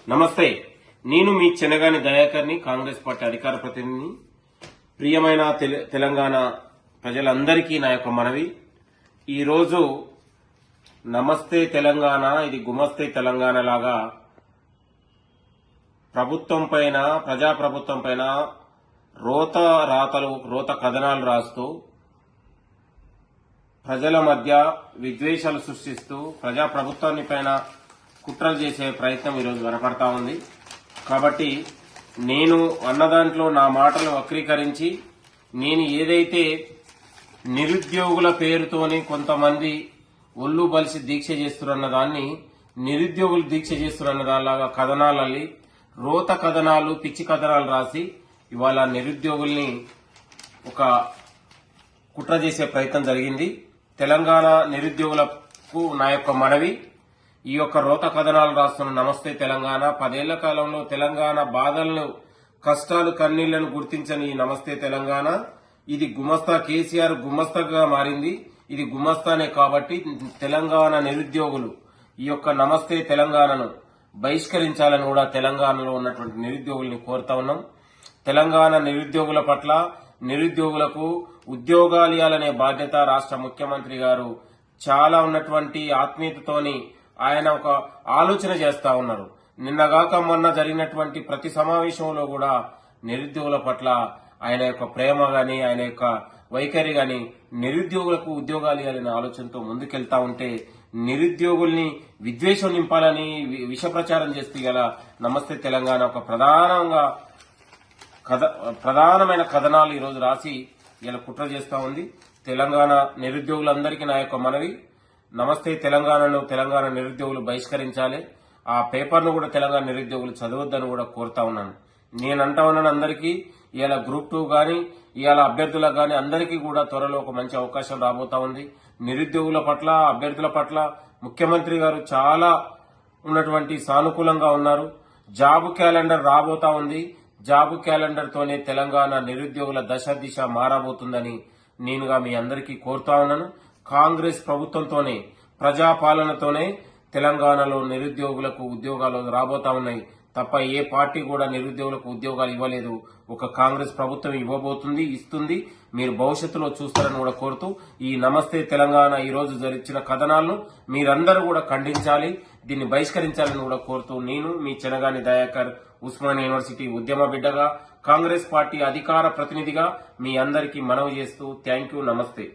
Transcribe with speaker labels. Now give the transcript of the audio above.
Speaker 1: నమస్తే. నేను మీ చెనగాని దయాకర్ని, కాంగ్రెస్ పార్టీ అధికార ప్రతినిధిని. ప్రియమైన తెలంగాణ ప్రజలందరికీ నా యొక్క మనవి. ఈరోజు నమస్తే తెలంగాణ, ఇది గుమస్తే తెలంగాణ లాగా ప్రభుత్వం పైన, ప్రజాప్రభుత్వం పైన రోత కథనాలు రాస్తూ ప్రజల మధ్య విద్వేషాలు సృష్టిస్తూ ప్రజాప్రభుత్వాన్ని పైన కుట్రలు చేసే ప్రయత్నం ఈరోజు కనపడతా ఉంది. కాబట్టి నేను అన్న దాంట్లో నా మాటలు వక్రీకరించి, నేను ఏదైతే నిరుద్యోగుల పేరుతోని కొంతమంది ఒళ్ళు బలిసి దీక్ష చేస్తున్న దాన్ని నిరుద్యోగులు దీక్ష చేస్తున్న దానిలాగా కథనాలల్లి రోత కథనాలు, పిచ్చి కథనాలు రాసి ఇవాళ నిరుద్యోగుల్ని ఒక కుట్ర చేసే ప్రయత్నం జరిగింది. తెలంగాణ నిరుద్యోగులకు నా యొక్క మనవి, ఈ యొక్క రోత కథనాలు రాస్తున్న నమస్తే తెలంగాణ 10 ఏళ్ల కాలంలో తెలంగాణ బాధలను, కష్టాలు, కన్నీళ్లను గుర్తించని ఈ నమస్తే తెలంగాణ ఇది గుమస్తా కేసీఆర్ గుమస్తాగా మారింది. ఇది గుమస్తానే కాబట్టి తెలంగాణ నిరుద్యోగులు ఈ యొక్క నమస్తే తెలంగాణను బహిష్కరించాలని కూడా తెలంగాణలో ఉన్నటువంటి నిరుద్యోగుల్ని కోరుతా ఉన్నాం. తెలంగాణ నిరుద్యోగుల పట్ల, నిరుద్యోగులకు ఉద్యోగాలు ఇవ్వాలనే బాధ్యత రాష్ట్ర ముఖ్యమంత్రి గారు చాలా ఉన్నటువంటి ఆత్మీయతతోని ఆయన ఒక ఆలోచన చేస్తా ఉన్నారు. నిన్నగాక మొన్న జరిగినటువంటి ప్రతి సమావేశంలో కూడా నిరుద్యోగుల పట్ల ఆయన యొక్క ప్రేమ గాని, ఆయన యొక్క వైఖరి గాని, నిరుద్యోగులకు ఉద్యోగాలు ఇవ్వాలనే ఆలోచనతో ముందుకెళ్తా ఉంటే నిరుద్యోగుల్ని విద్వేషం నింపాలని విష ప్రచారం చేస్తూ గల నమస్తే తెలంగాణ ఒక ప్రధానమైన కథనాలు ఈరోజు రాసి ఇలా కుట్ర చేస్తా ఉంది. తెలంగాణ నిరుద్యోగులందరికీ నా యొక్క మనవి, నమస్తే తెలంగాణను తెలంగాణ నిరుద్యోగులు బహిష్కరించాలి. ఆ పేపర్ను కూడా తెలంగాణ నిరుద్యోగులు చదవద్దని కూడా కోరుతా ఉన్నాను. నేనంటా ఉన్నాను అందరికీ, ఇవాళ గ్రూప్ 2 గాని, ఇవాళ అభ్యర్థులకు గాని అందరికీ కూడా త్వరలో ఒక మంచి అవకాశం రాబోతా ఉంది. నిరుద్యోగుల పట్ల, అభ్యర్థుల పట్ల ముఖ్యమంత్రి గారు చాలా ఉన్నటువంటి సానుకూలంగా ఉన్నారు. జాబ్ క్యాలెండర్ రాబోతా ఉంది. జాబ్ క్యాలెండర్ తోనే తెలంగాణ నిరుద్యోగుల దశ దిశ మారబోతుందని నేనుగా మీ అందరికీ కోరుతా ఉన్నాను. కాంగ్రెస్ ప్రభుత్వంతోనే, ప్రజాపాలనతోనే తెలంగాణలో నిరుద్యోగులకు ఉద్యోగాలు రాబోతా ఉన్నాయి తప్ప ఏ పార్టీ కూడా నిరుద్యోగులకు ఉద్యోగాలు ఇవ్వలేదు. ఒక కాంగ్రెస్ ప్రభుత్వం ఇవ్వబోతుంది, ఇస్తుంది. మీరు భవిష్యత్తులో చూస్తారని కూడా కోరుతూ, ఈ నమస్తే తెలంగాణ ఈ రోజు జరిచిన కథనాలను మీరందరూ కూడా ఖండించాలి, దీన్ని బహిష్కరించాలని కూడా కోరుతూ, నేను మీ చెనగాని దయాకర్, ఉస్మానియా యూనివర్సిటీ ఉద్యమ బిడ్డగా, కాంగ్రెస్ పార్టీ అధికార ప్రతినిధిగా మీ అందరికీ మనవి చేస్తూ థ్యాంక్ యూ, నమస్తే.